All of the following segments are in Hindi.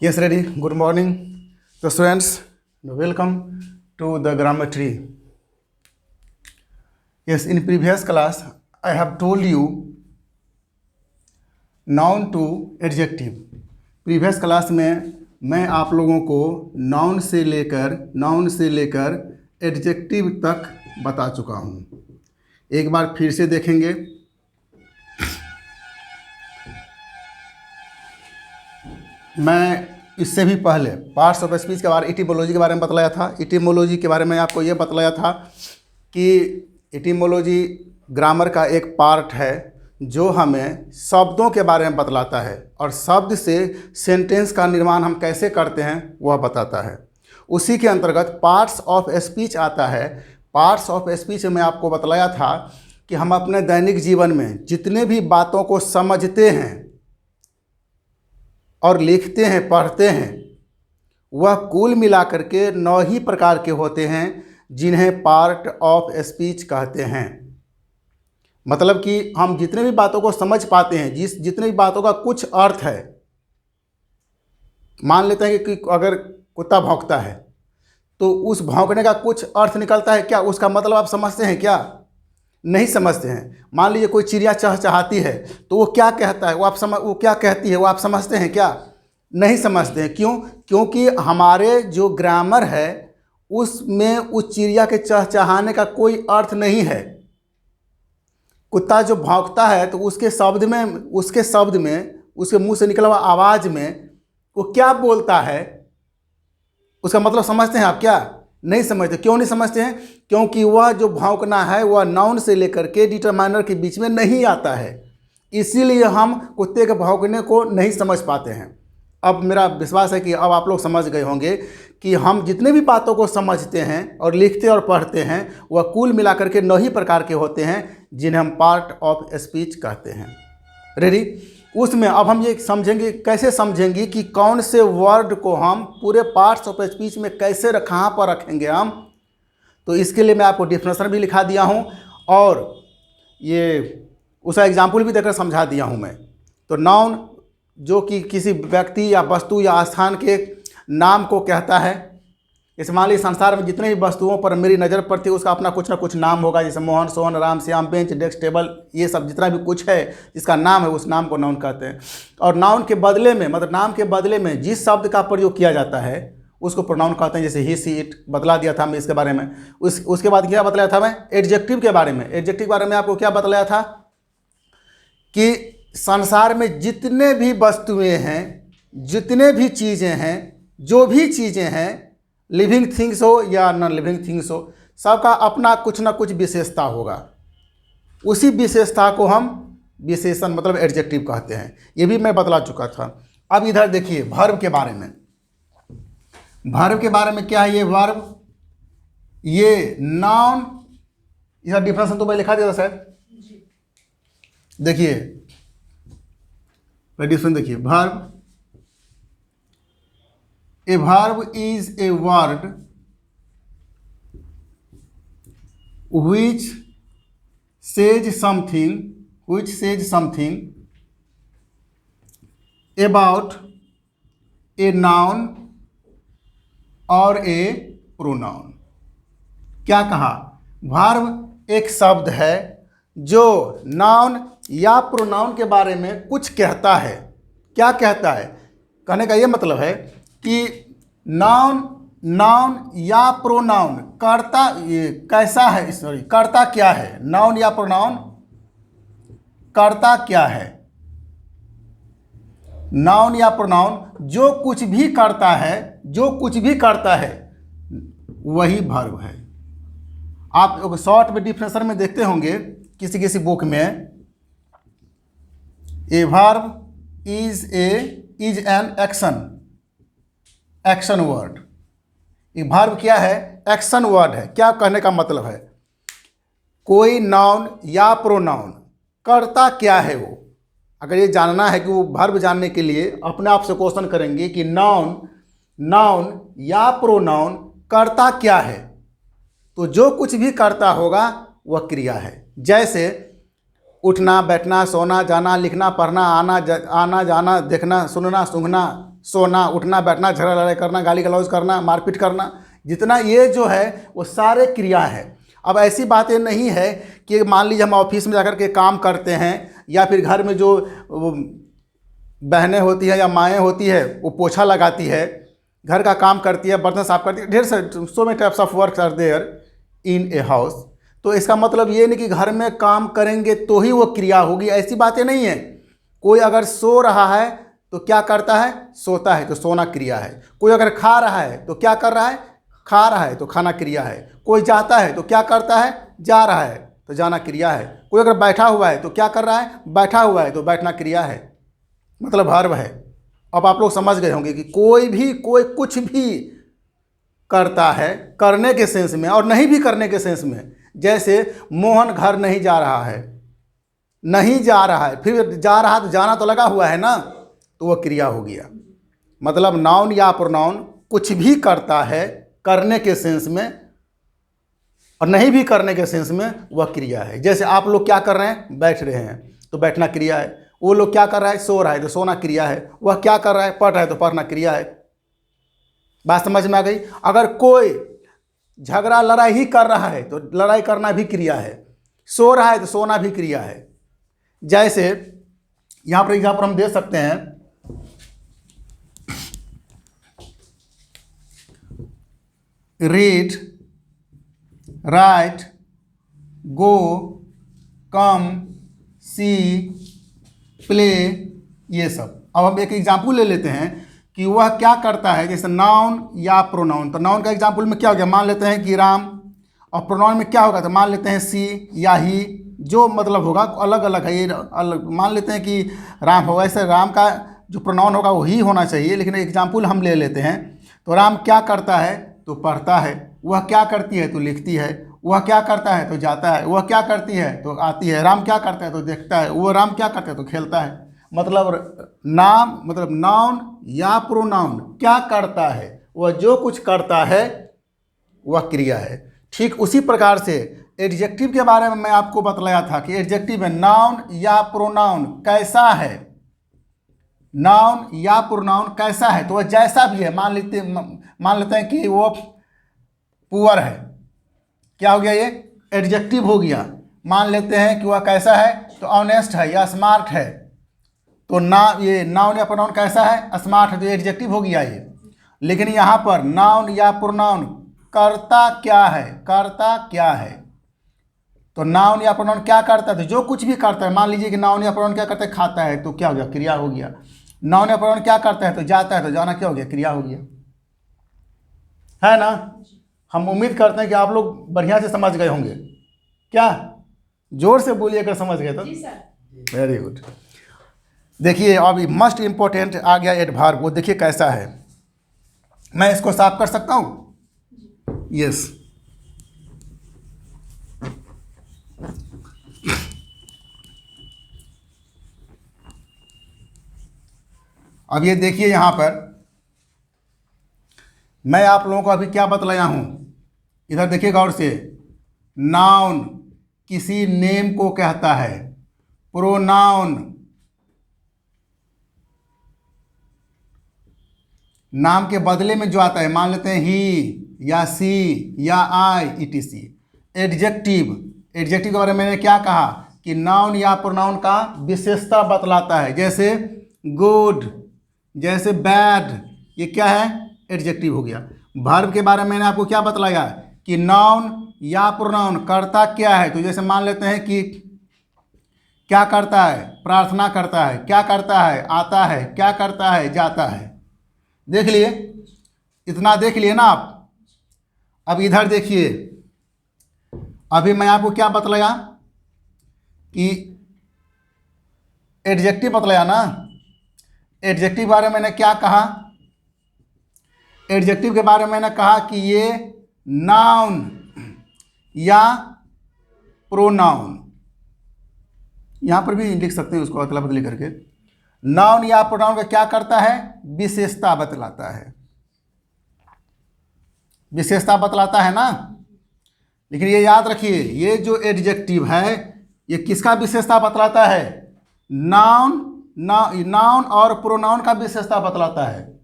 Yes, ready. Good morning. So, students, welcome to the grammar tree. Yes, in previous class, I have told you noun to adjective. Previous class में मैं आप लोगों को noun से लेकर adjective तक बता चुका हूँ। एक बार फिर से देखेंगे। मैं इससे भी पहले पार्ट्स ऑफ स्पीच के बारे इटिमोलॉजी के बारे में बतलाया था। इटिमोलॉजी के बारे में आपको ये बतलाया था कि इटिमोलॉजी ग्रामर का एक पार्ट है जो हमें शब्दों के बारे में बतलाता है और शब्द से सेंटेंस का निर्माण हम कैसे करते हैं वह बताता है। उसी के अंतर्गत पार्ट्स ऑफ स्पीच आता है। पार्ट्स ऑफ स्पीच में आपको बतलाया था कि हम अपने दैनिक जीवन में जितने भी बातों को समझते हैं और लिखते हैं, पढ़ते हैं, वह कुल मिलाकर के 9 ही प्रकार के होते हैं जिन्हें पार्ट ऑफ स्पीच कहते हैं। मतलब कि हम जितने भी बातों को समझ पाते हैं, जितने भी बातों का कुछ अर्थ है। मान लेते हैं कि अगर कुत्ता भौंकता है तो उस भौंकने का कुछ अर्थ निकलता है क्या? उसका मतलब आप समझते हैं क्या? नहीं समझते हैं। मान लीजिए कोई चिड़िया चहचहाती है तो वो क्या कहता है, वो क्या कहती है, वो आप समझते हैं क्या? नहीं समझते हैं। क्यों? क्योंकि हमारे जो ग्रामर है उसमें उस चिड़िया के चहचहाने का कोई अर्थ नहीं है। कुत्ता जो भौंकता है तो उसके शब्द में उसके मुंह से निकला हुआ आवाज़ में वो क्या बोलता है, उसका मतलब समझते हैं आप क्या? नहीं समझते। क्यों नहीं समझते हैं? क्योंकि वह जो भौंकना है वह नाउन से लेकर के डिटरमाइनर के बीच में नहीं आता है। इसीलिए हम कुत्ते के भौंकने को नहीं समझ पाते हैं। अब मेरा विश्वास है कि अब आप लोग समझ गए होंगे कि हम जितने भी बातों को समझते हैं और लिखते और पढ़ते हैं वह कुल मिलाकर के 9 ही प्रकार के होते हैं जिन्हें हम पार्ट ऑफ स्पीच कहते हैं। रेडी? उसमें अब हम ये समझेंगे, कैसे समझेंगे कि कौन से वर्ड को हम पूरे पार्ट्स ऑफ स्पीच में कैसे कहाँ पर रखेंगे हम। तो इसके लिए मैं आपको डेफिनेशन भी लिखा दिया हूँ और ये उसका एग्जाम्पल भी देकर समझा दिया हूँ मैं। तो नाउन जो कि किसी व्यक्ति या वस्तु या स्थान के नाम को कहता है। इस मान लीजिए संसार में जितने भी वस्तुओं पर मेरी नज़र पड़ती है उसका अपना कुछ ना कुछ नाम होगा, जैसे Mohan, Sohan, Ram, Shyam, bench, desk, table, ये सब जितना भी कुछ है जिसका नाम है उस नाम को नाउन कहते हैं। और नाउन के बदले में, मतलब नाम के बदले में जिस शब्द का प्रयोग किया जाता है उसको प्रोनाउन कहते हैं। जैसे ही, सी, इट बतला दिया था मैं इसके बारे में। उसके बाद क्या बतलाया था मैं? एडजेक्टिव के बारे में। एडजेक्टिव के बारे में आपको क्या बतलाया था कि संसार में जितने भी वस्तुएं हैं, जितने भी चीज़ें हैं, जो भी चीज़ें हैं, लिविंग थिंग्स हो या नॉन लिविंग थिंग्स हो, सबका अपना कुछ ना कुछ विशेषता होगा। उसी विशेषता को हम विशेषण मतलब एडजेक्टिव कहते हैं। ये भी मैं बतला चुका था। अब इधर देखिए वर्ब के बारे में। वर्ब के बारे में क्या है? ये वर्ब, ये नाउन, इसका डिफरेंस तो मैं लिखा दिया था सर। देखिए डिफरेंस देखिए। Verb, a verb is a word which says something about a noun or a pronoun। क्या कहा? वर्ब एक शब्द है जो नाउन या प्रोनाउन के बारे में कुछ कहता है। क्या कहता है? कहने का ये मतलब है कि नाउन या प्रोनाउन कर्ता ये कैसा है, सॉरी कर्ता क्या है, नाउन या प्रोनाउन कर्ता क्या है। नाउन या प्रोनाउन जो कुछ भी करता है वही वर्ब है। आप शॉर्ट में डिफिनेशन में देखते होंगे किसी बुक में, a verb is an action word. ये वर्ब क्या है? एक्शन वर्ड है। क्या कहने का मतलब है? कोई नाउन या प्रोनाउन करता क्या है वो। अगर ये जानना है कि वो वर्ब जानने के लिए अपने आप से क्वेश्चन करेंगे कि नाउन या प्रोनाउन करता क्या है, तो जो कुछ भी करता होगा वह क्रिया है। जैसे उठना, बैठना, सोना, जाना, लिखना, पढ़ना, आना जाना, देखना, सुनना, सूंघना, सोना, उठना, बैठना, झगड़ा लड़ाई करना, गाली गलौज करना, मारपीट करना, जितना ये जो है वो सारे क्रिया है। अब ऐसी बातें नहीं है कि मान लीजिए हम ऑफिस में जाकर के काम करते हैं या फिर घर में जो बहनें होती हैं या माएँ होती है वो पोछा लगाती है, घर का काम करती है, बर्तन साफ करती है, ढेर सारे so many types of work are there in a house. तो इसका मतलब ये नहीं कि घर में काम करेंगे तो ही वो क्रिया होगी, ऐसी बातें नहीं है। कोई अगर सो रहा है तो क्या करता है? सोता है, तो सोना क्रिया है। कोई अगर खा रहा है तो क्या कर रहा है? खा रहा है, तो खाना क्रिया है। कोई जाता है तो क्या करता है? जा रहा है, तो जाना क्रिया है। कोई अगर बैठा हुआ है तो क्या कर रहा है? बैठा हुआ है, तो बैठना क्रिया है, मतलब वर्ब है। अब आप लोग समझ गए होंगे कि कोई कुछ भी करता है करने के सेंस में और नहीं भी करने के सेंस में। जैसे मोहन घर नहीं जा रहा है, नहीं जा रहा है, फिर जा रहा, तो जाना तो लगा हुआ है ना, तो वह क्रिया हो गया। मतलब नाउन या प्रोनाउन कुछ भी करता है करने के सेंस में और नहीं भी करने के सेंस में, वह क्रिया है। जैसे आप लोग क्या कर रहे हैं? बैठ रहे हैं, तो बैठना क्रिया है। वो लोग क्या कर रहा है? सो रहा है, तो सोना क्रिया है। वह क्या कर रहा है? पढ़ रहा है, तो पढ़ना क्रिया है। बात समझ में आ गई? अगर कोई झगड़ा लड़ाई ही कर रहा है तो लड़ाई करना भी क्रिया है। सो रहा है तो सोना भी क्रिया है। जैसे यहां पर एग्जाम्पल हम दे सकते हैं, रीड, राइट, गो, कम, सी, प्ले, ये सब। अब हम एक एग्जाम्पल ले लेते हैं कि वह क्या करता है। जैसे नाउन या प्रोनाउन, तो नाउन का एग्जाम्पल में क्या हो गया? मान लेते हैं कि राम, और प्रोनाउन में क्या होगा? तो मान लेते हैं सी या ही, जो मतलब होगा अलग अलग है। ये अलग मान लेते हैं कि राम होगा, ऐसे राम का जो प्रोनाउन होगा वो ही होना चाहिए, लेकिन एग्जाम्पल हम ले लेते हैं। तो राम क्या करता है? तो पढ़ता है। वह क्या करती है? तो लिखती है। वह क्या करता है? तो जाता है। वह क्या करती है? तो आती है। राम क्या करता है? तो देखता है। वह राम क्या करता है? तो खेलता है। मतलब नाम, मतलब नाउन या प्रोनाउन क्या करता है? वह जो कुछ करता है वह क्रिया है। ठीक उसी प्रकार से एडजेक्टिव के बारे में मैं आपको बतलाया था कि एडजेक्टिव में नाउन या प्रोनाउन कैसा है, नाउन या प्रोनाउन कैसा है, तो वह जैसा भी है। मान लेते हैं कि वो पुअर है, क्या हो गया? ये एडजेक्टिव हो गया। मान लेते हैं कि वह कैसा है? तो ऑनेस्ट है या स्मार्ट है, तो ये नाउन या प्रोनाउन कैसा है? स्मार्ट है, तो एडजेक्टिव हो गया ये। लेकिन यहाँ पर नाउन या प्रोनाउन करता क्या है? करता क्या है? तो नाउन या प्रोनाउन क्या करता है? तो जो कुछ भी करता है। मान लीजिए कि नाउन या प्रोनाउन क्या करता है? खाता है, तो क्या हो गया? क्रिया हो गया। नाउन या प्रोनाउन क्या करता है? तो जाता है, तो जाना क्या हो गया? क्रिया हो गया, है ना? हम उम्मीद करते हैं कि आप लोग बढ़िया से समझ गए होंगे। क्या? जोर से बोलिए अगर समझ गए तो। Very good. देखिए अभी मस्ट इम्पोर्टेंट आ गया एडवर्ब। वो देखिए कैसा है। मैं इसको साफ कर सकता हूँ? यस। अब ये देखिए यहाँ पर मैं आप लोगों को अभी क्या बतलाया हूँ, इधर देखिए गौर से। नाउन किसी नेम को कहता है। प्रोनाउन नाम के बदले में जो आता है, मान लेते हैं ही या सी या आई etc। एडजेक्टिव के बारे में मैंने क्या कहा कि नाउन या प्रोनाउन का विशेषता बतलाता है। जैसे गुड, जैसे बैड, ये क्या है? एडजेक्टिव हो गया। वर्ब के बारे में मैंने आपको क्या बतलाया कि नाउन या प्रोनाउन करता क्या है। तो जैसे मान लेते हैं कि क्या करता है? प्रार्थना करता है। क्या करता है? आता है। क्या करता है? जाता है। देख लिए, इतना देख लिए ना आप। अब इधर देखिए, अभी मैं आपको क्या बतलाया कि एडजेक्टिव बतलाया ना। एडजेक्टिव बारे में मैंने क्या कहा? एडजेक्टिव के बारे में मैंने कहा कि ये नाउन या प्रोनाउन, यहां पर भी लिख सकते हैं उसको अदला बदली करके। नाउन या प्रोनाउन का क्या करता है? विशेषता बतलाता है। विशेषता बतलाता है ना। लेकिन ये याद रखिए, ये जो एडजेक्टिव है ये किसका विशेषता बतलाता है? नाउन नाउन और प्रोनाउन का विशेषता बतलाता है।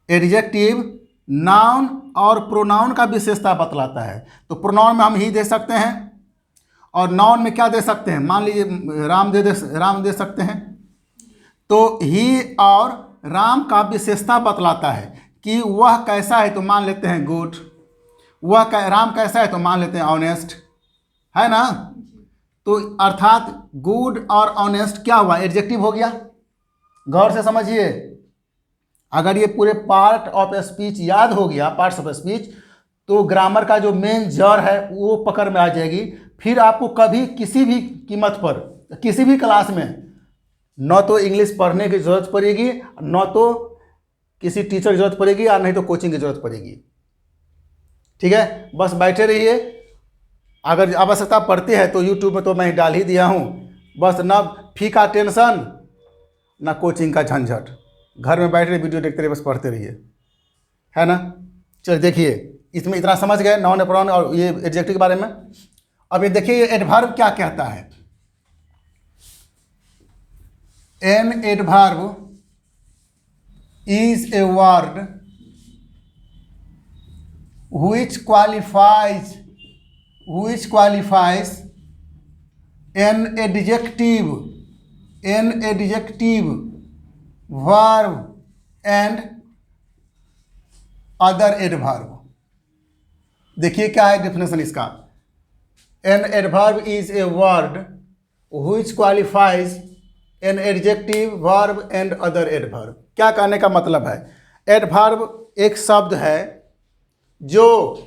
एडजेक्टिव नाउन और प्रोनाउन का विशेषता बतलाता है। तो प्रोनाउन में हम ही दे सकते हैं और नाउन में क्या दे सकते हैं, मान लीजिए राम दे सकते हैं। तो ही और राम का विशेषता बतलाता है कि वह कैसा है, तो मान लेते हैं गुड। राम कैसा है, तो मान लेते हैं ऑनेस्ट, है ना। तो अर्थात गुड और ऑनेस्ट क्या हुआ, एडजेक्टिव हो गया। गौर से समझिए, अगर ये पूरे पार्ट ऑफ स्पीच याद हो गया, पार्ट्स ऑफ स्पीच, तो ग्रामर का जो मेन जड़ है वो पकड़ में आ जाएगी। फिर आपको कभी किसी भी कीमत पर किसी भी क्लास में न तो इंग्लिश पढ़ने की ज़रूरत पड़ेगी, न तो किसी टीचर की ज़रूरत पड़ेगी, और नहीं तो कोचिंग की ज़रूरत पड़ेगी। ठीक है, बस बैठे रहिए। अगर आवश्यकता पड़ती है तो यूट्यूब में तो मैं डाल ही दिया हूँ। बस ना फी का टेंशन, ना कोचिंग का झंझट। घर में बैठ रहे वीडियो देखते रहिए, बस पढ़ते रहिए, है ना। चलिए देखिए, इसमें इतना समझ गए नाउन प्रोनाउन और ये एडजेक्टिव के बारे में। अब ये देखिए ये एडवर्ब क्या कहता है। An adverb is a word which qualifies an adjective, verb and other adverb। देखिए क्या है डेफिनेशन इसका। An adverb is a word which qualifies an adjective, verb and other adverb। क्या कहने का मतलब है, एडवर्ब एक शब्द है जो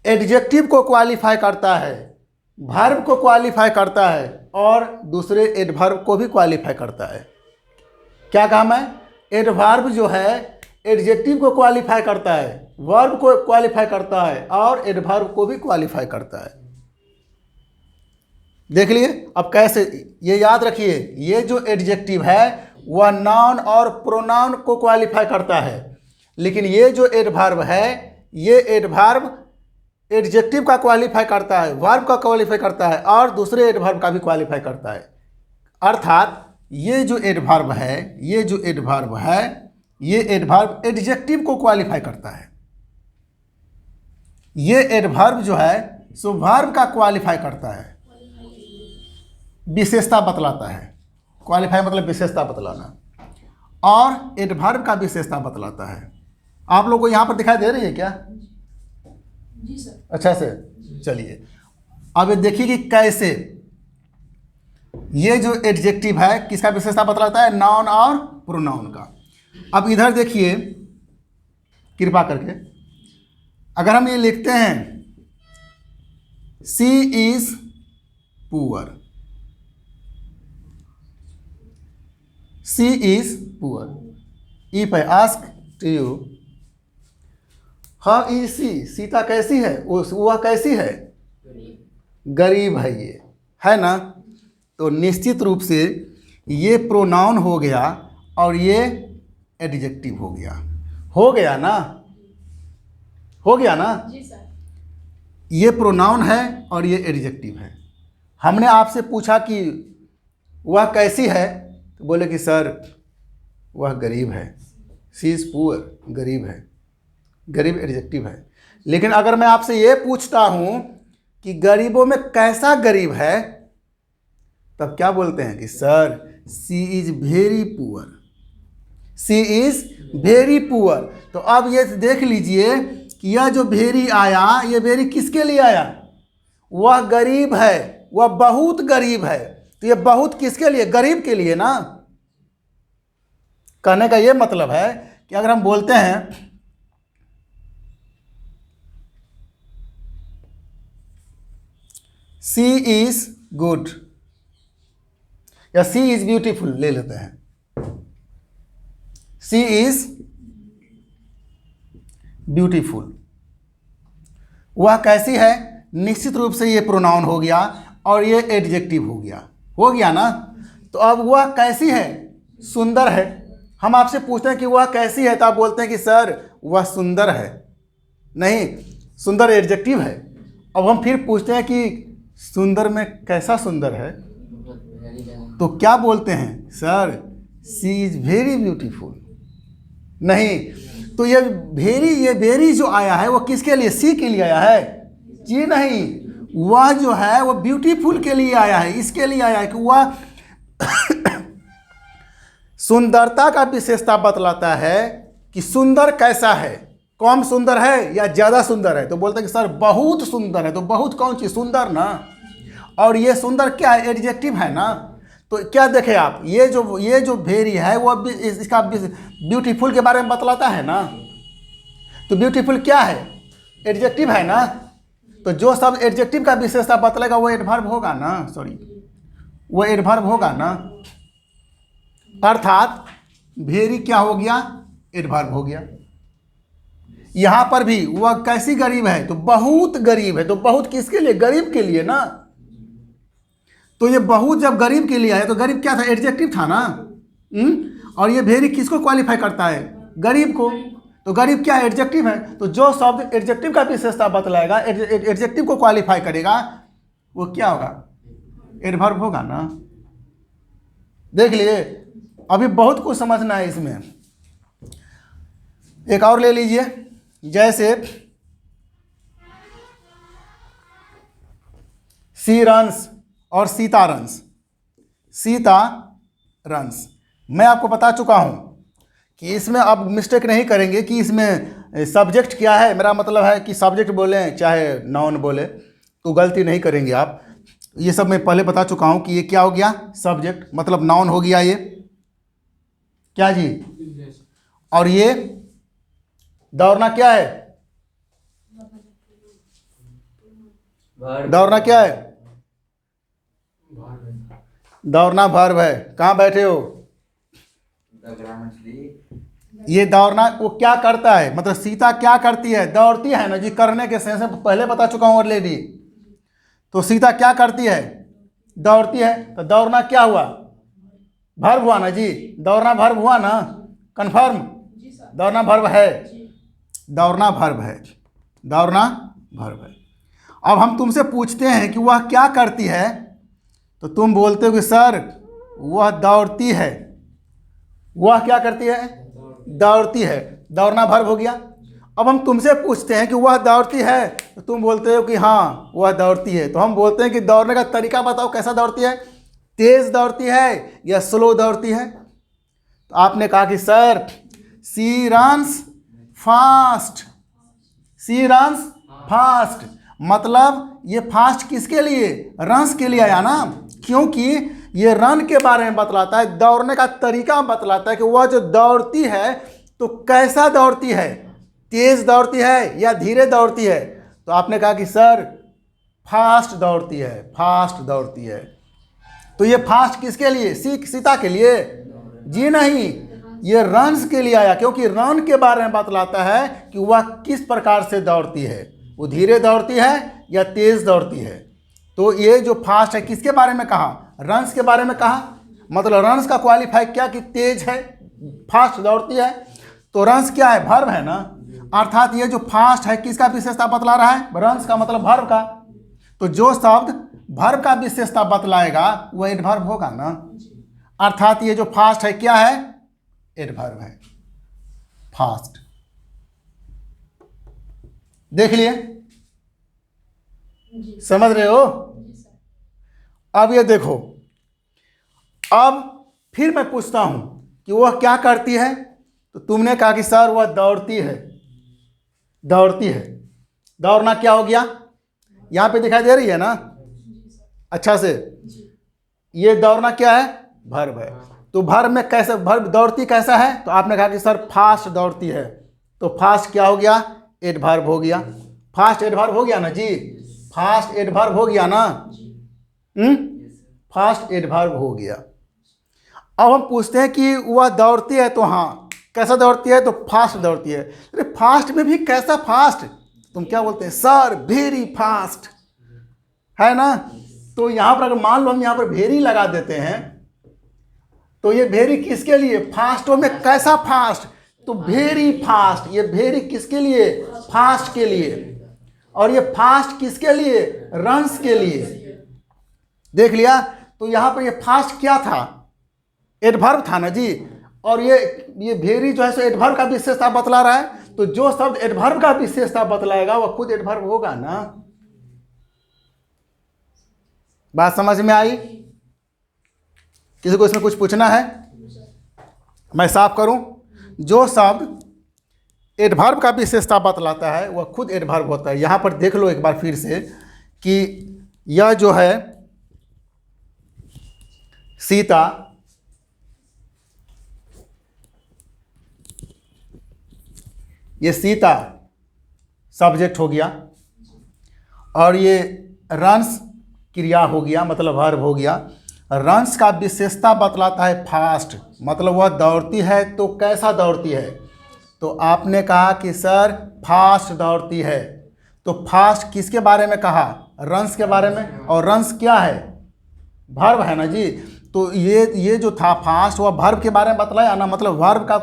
एडजेक्टिव को क्वालिफाई करता है, वर्ब को क्वालिफाई करता है और दूसरे एडवर्ब को भी क्वालिफाई करता है। क्या काम है, एडवर्ब जो है एडजेक्टिव को क्वालिफाई करता है, वर्ब को क्वालिफाई करता है और एडवर्ब को भी क्वालिफाई करता है। देख लिए अब कैसे, ये याद रखिए, ये जो एडजेक्टिव है वह नाउन और प्रोनाउन को क्वालिफाई करता है, लेकिन ये जो एडवर्ब है ये एडवर्ब एडजेक्टिव का क्वालिफाई करता है, वर्ब का क्वालिफाई करता है और दूसरे एडवर्ब का भी क्वालिफाई करता है। अर्थात ये जो एडवर्ब है ये एडवर्ब एडजेक्टिव को क्वालिफाई करता है। ये एडवर्ब जो है सो वर्ब का क्वालिफाई करता है, विशेषता बतलाता है। क्वालिफाई मतलब विशेषता बतलाना, और एडवर्ब का विशेषता बतलाता है। आप लोग को यहाँ पर दिखाई दे रही है क्या? जी सर। अच्छा से चलिए अब ये देखिए कि कैसे ये जो एडजेक्टिव है किसका विशेषता बतलाता है, नाउन और प्रोनाउन का। अब इधर देखिए कृपा करके, अगर हम ये लिखते हैं c is poor, C is poor, if I ask to you how is c, Sita कैसी है, वह कैसी है, गरीब है, ये है ना। तो निश्चित रूप से ये प्रोनाउन हो गया और ये एडजेक्टिव हो गया ना, हो गया ना। जी सर। ये प्रोनाउन है और ये एडजेक्टिव है। हमने आपसे पूछा कि वह कैसी है, तो बोले कि सर वह गरीब है, शी इज पुअर, गरीब है, गरीब एडजेक्टिव है। लेकिन अगर मैं आपसे ये पूछता हूँ कि गरीबों में कैसा गरीब है, तब क्या बोलते हैं कि sir she is very poor, C is very poor. तो अब ये देख लीजिए कि यह जो वेरी आया, ये वेरी किसके लिए आया, वह गरीब है, वह बहुत गरीब है। तो ये बहुत किसके लिए, गरीब के लिए ना। कहने का ये मतलब है कि अगर हम बोलते हैं सी इज गुड या सी इज ब्यूटीफुल, ले लेते हैं सी इज ब्यूटीफुल, वह कैसी है, निश्चित रूप से ये प्रोनाउन हो गया और ये एडजेक्टिव हो गया ना। तो अब वह कैसी है, सुंदर है। हम आपसे पूछते हैं कि वह कैसी है, तो आप बोलते हैं कि सर वह सुंदर है, नहीं सुंदर एडजेक्टिव है। अब हम फिर पूछते हैं कि सुंदर में कैसा सुंदर है, तो क्या बोलते हैं sir, she is very beautiful. नहीं, तो ये वेरी जो आया है वो किसके लिए, सी के लिए आया है? जी नहीं, वह जो है वो ब्यूटीफुल के लिए आया है, इसके लिए आया है कि वह सुंदरता का विशेषता बतलाता है कि सुंदर कैसा है, कम सुंदर है या ज़्यादा सुंदर है। तो बोलते हैं कि सर बहुत सुंदर है, तो बहुत कौन चीज़ सुंदर ना, और ये सुंदर क्या है, एडजेक्टिव है ना। तो क्या देखें आप, ये जो वेरी है वो इसका ब्यूटीफुल के बारे में बतलाता है ना। तो ब्यूटीफुल क्या है, एडजेक्टिव है ना। तो जो सब एडजेक्टिव का विशेषता बतलेगा वो एडवर्ब होगा ना, वो एडवर्ब होगा ना। अर्थात वेरी क्या हो गया, एडवर्ब हो गया। यहां पर भी वह कैसी गरीब है, तो बहुत गरीब है। तो बहुत किसके लिए, गरीब के लिए ना। तो ये बहुत जब गरीब के लिए आया तो गरीब क्या था, एडजेक्टिव था ना। और ये वेरी किसको क्वालिफाई करता है, गरीब को। तो गरीब क्या एडजेक्टिव है। तो जो शब्द एडजेक्टिव का विशेषता बतलाएगा, एडजेक्टिव को क्वालिफाई करेगा, वो क्या होगा, एडवर्ब होगा ना। देख लिए, अभी बहुत कुछ समझना है इसमें। एक और ले लीजिए, जैसे सी रन्स और सीता रन्स। सीता रन्स मैं आपको बता चुका हूं कि इसमें अब मिस्टेक नहीं करेंगे कि इसमें सब्जेक्ट क्या है। मेरा मतलब है कि सब्जेक्ट बोलें चाहे नाउन बोले तो गलती नहीं करेंगे आप। ये सब मैं पहले बता चुका हूं कि ये क्या हो गया, सब्जेक्ट मतलब नाउन हो गया ये, क्या जी। और ये दौड़ना क्या है, दौड़ना क्या है, दौड़ना वर्ब है। कहाँ बैठे हो, ये दौड़ना वो क्या करता है, मतलब सीता क्या करती है, दौड़ती है ना जी। करने के सेंस में पहले बता चुका हूँ ऑलरेडी। तो सीता क्या करती है, दौड़ती है। तो दौड़ना क्या हुआ, वर्ब हुआ ना जी। दौड़ना वर्ब हुआ ना, कंफर्म। दौड़ना वर्ब है, दौड़ना वर्ब है, दौड़ना वर्ब है। अब हम तुमसे पूछते हैं कि वह क्या करती है, तो तुम बोलते हो कि सर वह दौड़ती है। वह क्या करती है, दौड़ती है, दौड़ना वर्ब हो गया। अब हम तुमसे पूछते हैं कि वह दौड़ती है, तो तुम बोलते हो कि हाँ वह दौड़ती है। तो हम बोलते हैं कि दौड़ने का तरीका बताओ, कैसा दौड़ती है, तेज दौड़ती है या स्लो दौड़ती है। तो आपने कहा कि सर सी रन्स फास्ट, सी रन्स फास्ट। मतलब ये फास्ट किसके लिए, रन्स के लिए आया ना, क्योंकि ये रन के बारे में बतलाता है, दौड़ने का तरीका बतलाता है कि वह जो दौड़ती है तो कैसा दौड़ती है, तेज दौड़ती है या धीरे दौड़ती है। तो आपने कहा कि सर फास्ट दौड़ती है, फास्ट दौड़ती है। तो ये फास्ट किसके लिए, सीता के लिए, जी नहीं, ये रन्स के लिए आया, क्योंकि रन के बारे में बतलाता है कि वह किस प्रकार से दौड़ती है, वो धीरे दौड़ती है या तेज दौड़ती है। तो ये जो फास्ट है किसके बारे में कहा, रन्स के बारे में कहा। मतलब रन्स का क्वालिफाई क्या कि तेज है, फास्ट दौड़ती है। तो रन्स क्या है, वर्ब है ना। अर्थात ये जो फास्ट है किसका विशेषता बतला रहा है, रन्स का मतलब वर्ब का। तो जो शब्द वर्ब का विशेषता बतलाएगा वह एडवर्ब होगा ना। अर्थात ये जो फास्ट है क्या है, एडवर्ब है, फास्ट। देख लिए, समझ रहे हो। अब ये देखो, अब फिर मैं पूछता हूं कि वह क्या करती है। तो तुमने कहा कि सर वह दौड़ती है, दौड़ती है। दौड़ना क्या हो गया, यहां पे दिखाई दे रही है ना अच्छा से। ये दौड़ना क्या है, वर्ब है। तो वर्ब में कैसे, वर्ब दौड़ती कैसा है। तो आपने कहा कि सर फास्ट दौड़ती है। तो फास्ट क्या हो गया, एडवर्ब हो गया। फास्ट एडवर्ब हो गया ना जी, फास्ट एडवर्ब हो गया ना। फास्ट एडवर्ब हो गया। अब हम पूछते हैं कि वह दौड़ती है, तो हाँ कैसा दौड़ती है, तो फास्ट दौड़ती है। अरे फास्ट में भी कैसा फास्ट, तुम क्या बोलते हैं सर वेरी फास्ट, है ना। तो यहाँ पर अगर मान लो हम यहाँ पर वेरी लगा देते हैं, तो ये वेरी किसके लिए, फास्टों में कैसा फास्ट, तो वेरी फास्ट। ये वेरी किसके लिए, फास्ट के लिए। और ये फास्ट किसके लिए, रन्स के लिए। देख लिया। तो यहाँ पर ये फास्ट क्या था? एडवर्ब था ना जी। और ये वेरी जो है सो एडवर्ब का विशेषता बतला रहा है। तो जो शब्द एडवर्ब का विशेषता बतलाएगा वह खुद एडवर्ब होगा ना। बात समझ में आई? किसी को इसमें कुछ पूछना है? मैं साफ करूं? जो शब्द एडवर्ब का विशेषता बतलाता है वह खुद एडवर्ब होता है। यहां पर देख लो एक बार फिर से कि यह जो है सीता, ये सीता सब्जेक्ट हो गया और ये रन्स क्रिया हो गया, मतलब वर्ब हो गया। रन्स का विशेषता बतलाता है फास्ट, मतलब वह दौड़ती है। तो कैसा दौड़ती है? तो आपने कहा कि सर फास्ट दौड़ती है। तो फास्ट किसके बारे में कहा? रन्स के बारे में। और रन्स क्या है? वर्ब है ना जी। तो ये जो था फास्ट वह वर्ब के बारे में बतलाया ना, मतलब वर्ब का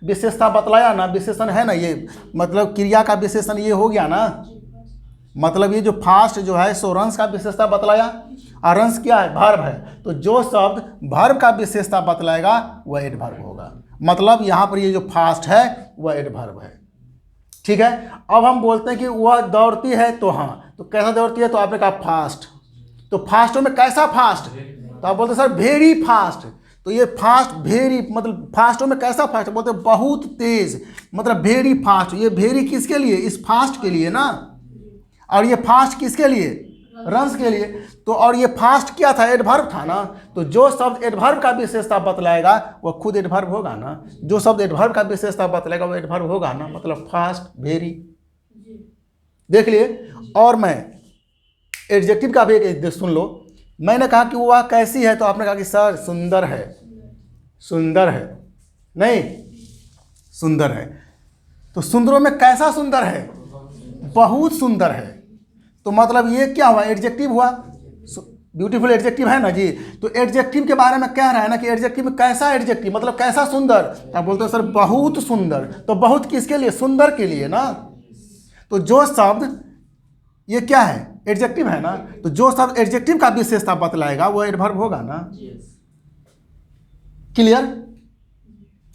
विशेषता बतलाया ना, विशेषण है ना ये, मतलब क्रिया का विशेषण ये हो गया ना। मतलब ये जो फास्ट जो है सो रन्स का विशेषता बतलाया और रन्स क्या है? वर्ब है। तो जो शब्द वर्ब का विशेषता बतलाएगा वह एडवर्ब होगा। मतलब यहाँ पर ये जो फास्ट है वह एडवर्ब है। ठीक है। अब हम बोलते हैं कि वह दौड़ती है, तो हाँ, तो कैसा दौड़ती है? तो आपने कहा फास्ट। तो फास्टों में कैसा फास्ट? तो आप बोलते सर वेरी फास्ट। तो ये फास्ट वेरी, मतलब फास्टों में कैसा फास्ट? बोलते बहुत तेज, मतलब वेरी फास्ट। ये वेरी किसके लिए? इस फास्ट के लिए ना। और ये फास्ट किसके लिए? रन्स के लिए। तो और ये फास्ट क्या था? एडवर्ब था ना। तो जो शब्द एडवर्ब का विशेषता बतलाएगा वह खुद एडवर्ब होगा ना। जो शब्द एडवर्ब का विशेषता बतलाएगा वह एडवर्ब होगा ना, मतलब फास्ट वेरी। देख लिए। और मैं एडजेक्टिव का भी एक सुन लो। मैंने कहा कि वह कैसी है, तो आपने कहा कि सर सुंदर है। सुंदर है नहीं, सुंदर है। तो सुंदरों में कैसा सुंदर है? बहुत सुंदर है। तो मतलब ये क्या हुआ? एडजेक्टिव हुआ। ब्यूटीफुल एडजेक्टिव है ना जी। तो एडजेक्टिव के बारे में कह रहा है ना कि एडजेक्टिव में कैसा एडजेक्टिव, मतलब कैसा सुंदर। आप बोलते हो सर बहुत सुंदर। तो बहुत किसके लिए? सुंदर के लिए ना। तो जो शब्द ये क्या है? एडजेक्टिव है ना। तो जो शब्द एडजेक्टिव का विशेषता बतलाएगा वो एडवर्ब होगा ना। क्लियर?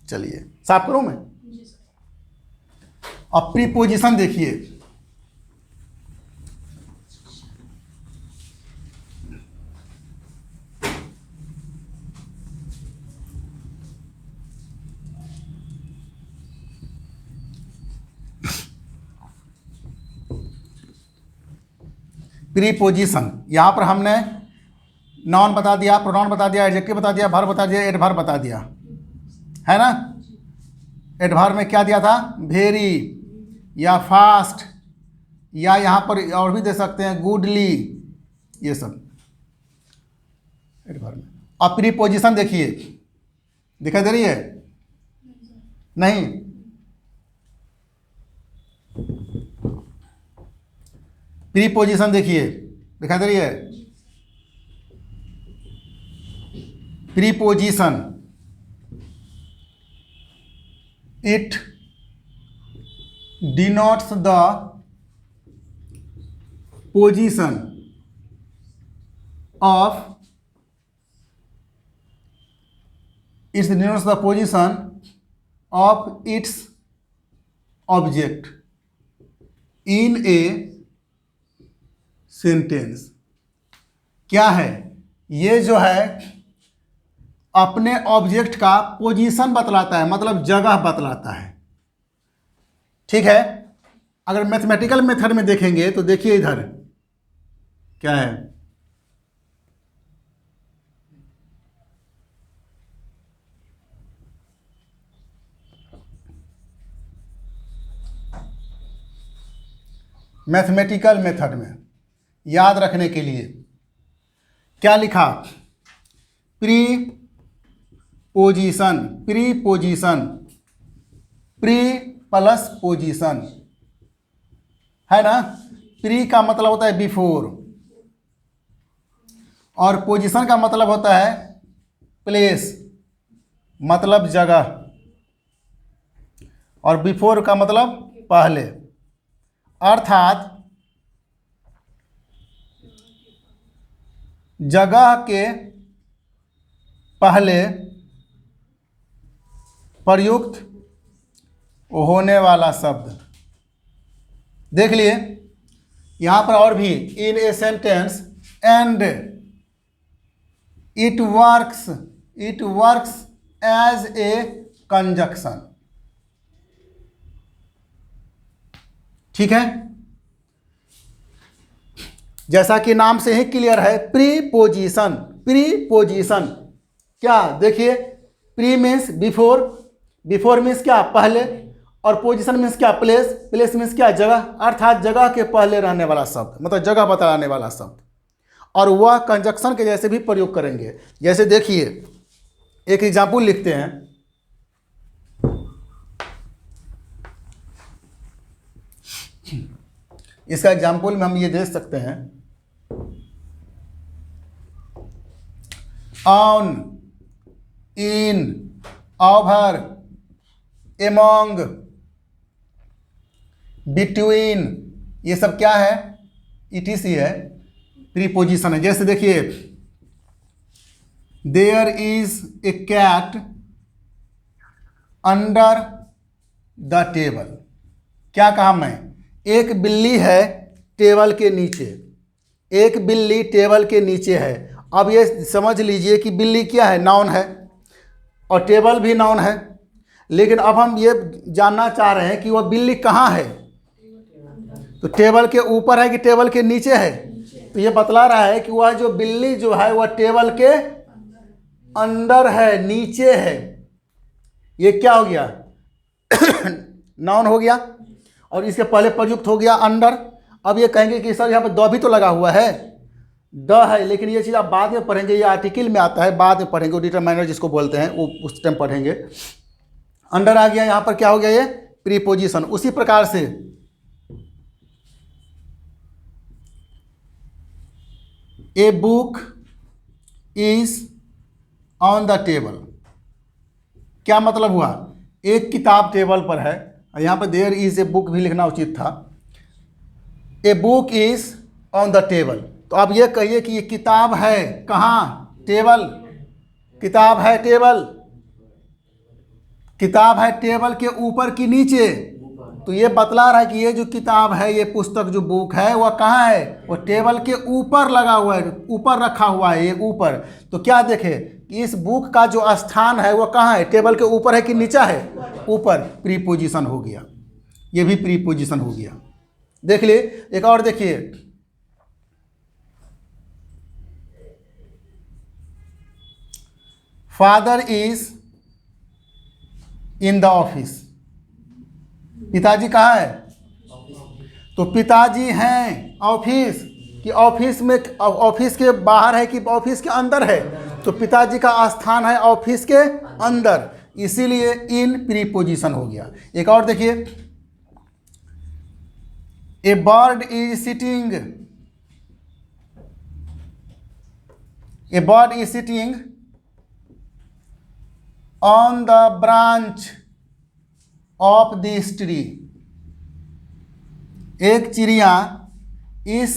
चलिए साफ करूं मैं। अब प्रीपोजिशन देखिए। प्रीपोजिशन, यहाँ पर हमने नाउन बता दिया, प्रोनाउन बता दिया, एडजेक्टिव बता दिया, वर्ब बता दिया, एडवर्ब बता दिया, है ना। एडवर्ब में क्या दिया था? वेरी या फास्ट, या यहाँ पर और भी दे सकते हैं गुडली, ये सब एडवर्ब में। अब प्रीपोजिशन देखिए, दिखाई दे रही है? नहीं। प्रीपोजिशन देखिए, दिखाई दे रही है? Preposition, it denotes the position of, it's denotes the position of its object in a sentence. क्या है? ये जो है अपने ऑब्जेक्ट का पोजीशन बतलाता है, मतलब जगह बतलाता है। ठीक है। अगर मैथमेटिकल मेथड में देखेंगे तो देखिए इधर क्या है। मैथमेटिकल मेथड में याद रखने के लिए क्या लिखा? Preposition, preposition, pre plus position, है ना। प्री का मतलब होता है बिफोर, और पोजीशन का मतलब होता है प्लेस, मतलब जगह, और बिफोर का मतलब पहले। अर्थात जगह के पहले प्रयुक्त होने वाला शब्द। देख लिए यहाँ पर और भी, in a sentence and it works as a conjunction. ठीक है, जैसा कि नाम से ही क्लियर है, प्रीपोजिशन। प्रीपोजिशन क्या, देखिए, pre means before, before means क्या, पहले, और पोजीशन मीन्स क्या, प्लेस, प्लेस मीन्स क्या, जगह, अर्थात जगह के पहले रहने वाला शब्द, मतलब जगह बताने वाला शब्द। और वह कंजक्शन के जैसे भी प्रयोग करेंगे। जैसे देखिए, एक एग्जाम्पल लिखते हैं। इसका एग्जाम्पल में हम ये दे सकते हैं, on, in, over, among, between, ये सब क्या है, ईटीसी है, प्रीपोजिशन है। जैसे देखिए, there is a cat under the table. क्या कहा मैं, एक बिल्ली है टेबल के नीचे, एक बिल्ली टेबल के नीचे है। अब ये समझ लीजिए कि बिल्ली क्या है, नाउन है, और टेबल भी नाउन है। लेकिन अब हम ये जानना चाह रहे हैं कि वह बिल्ली कहाँ है, तो टेबल के ऊपर है कि टेबल के नीचे है। तो ये बतला रहा है कि वह जो बिल्ली जो है वह टेबल के अंदर है, नीचे है। ये क्या हो गया, नाउन हो गया, और इसके पहले प्रयुक्त हो गया अंडर। अब ये कहेंगे कि सर यहाँ पर द भी तो लगा हुआ है, द है, लेकिन ये चीज़ आप बाद में पढ़ेंगे, ये आर्टिकल में आता है, बाद में पढ़ेंगे, वो डिटरमाइनर जिसको बोलते हैं वो उस टाइम पढ़ेंगे। अंडर आ गया, यहाँ पर क्या हो गया, ये प्रीपोजिशन। उसी प्रकार से a book is on the table. क्या मतलब हुआ, एक किताब टेबल पर है, और यहाँ पर देयर इज ए बुक भी लिखना उचित था। A book is on the table, तो आप ये कहिए कि ये किताब है कहाँ, टेबल, किताब है टेबल, किताब है टेबल के ऊपर कि नीचे। तो ये बतला रहा है कि ये जो किताब है, ये पुस्तक जो बुक है वह कहाँ है, वो टेबल के ऊपर लगा हुआ है, ऊपर रखा हुआ है, ये ऊपर। तो क्या देखे कि इस बुक का जो स्थान है वह कहाँ है, टेबल के ऊपर है कि नीचा है, ऊपर। प्रीपोजिशन हो गया, ये भी प्रीपोजिशन हो गया। देख लिए, एक और देखिए, father is in the office. पिताजी कहाँ है, तो पिताजी हैं ऑफिस, कि ऑफिस में, ऑफिस के बाहर है कि ऑफिस के अंदर है, तो पिताजी का स्थान है ऑफिस के अंदर, इसीलिए इन प्रीपोजिशन हो गया। एक और देखिए, a bird is sitting, a bird is sitting on the branch of this tree. एक चिड़िया इस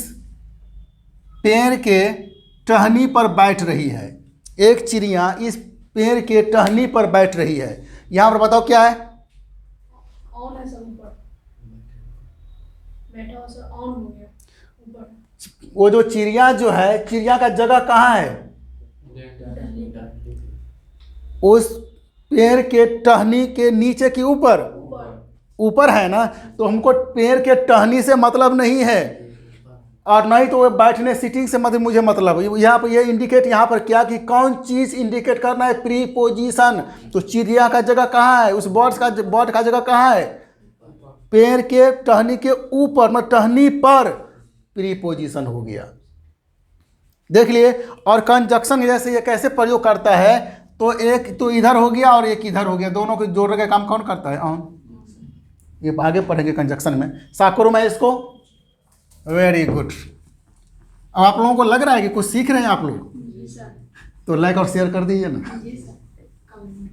पेड़ के टहनी पर बैठ रही है, एक चिड़िया इस पेड़ के टहनी पर बैठ रही है। यहाँ पर बताओ क्या है, ऑन है सर, ऊपर बैठा हुआ सर, ऑन हो गया ऊपर। वो जो चिड़िया जो है, चिड़िया का जगह कहाँ है, उस पेड़ के टहनी के नीचे की ऊपर, ऊपर है ना। तो हमको पेड़ के टहनी से मतलब नहीं है, और नहीं तो वो बैठने सीटिंग से मतलब मुझे मतलब। यहाँ पर ये इंडिकेट यहाँ पर क्या कि कौन चीज़ इंडिकेट करना है, प्रीपोजिशन। तो चिड़िया का जगह कहाँ है, उस बर्ड का जगह कहाँ है, पेड़ के टहनी के ऊपर, मतलब टहनी पर, प्रीपोजिशन हो गया। देख लिए। और कंजक्शन जैसे ये कैसे प्रयोग करता है, तो एक तो इधर हो गया और एक इधर हो गया, दोनों को जोड़ने का काम कौन करता है, ऑन। ये आगे पढ़ेंगे कंजक्शन में। साकरो मैं इसको, वेरी गुड। अब आप लोगों को लग रहा है कि कुछ सीख रहे हैं आप लोग, जी सर, तो लाइक और शेयर कर दीजिए ना। जी सर, कम।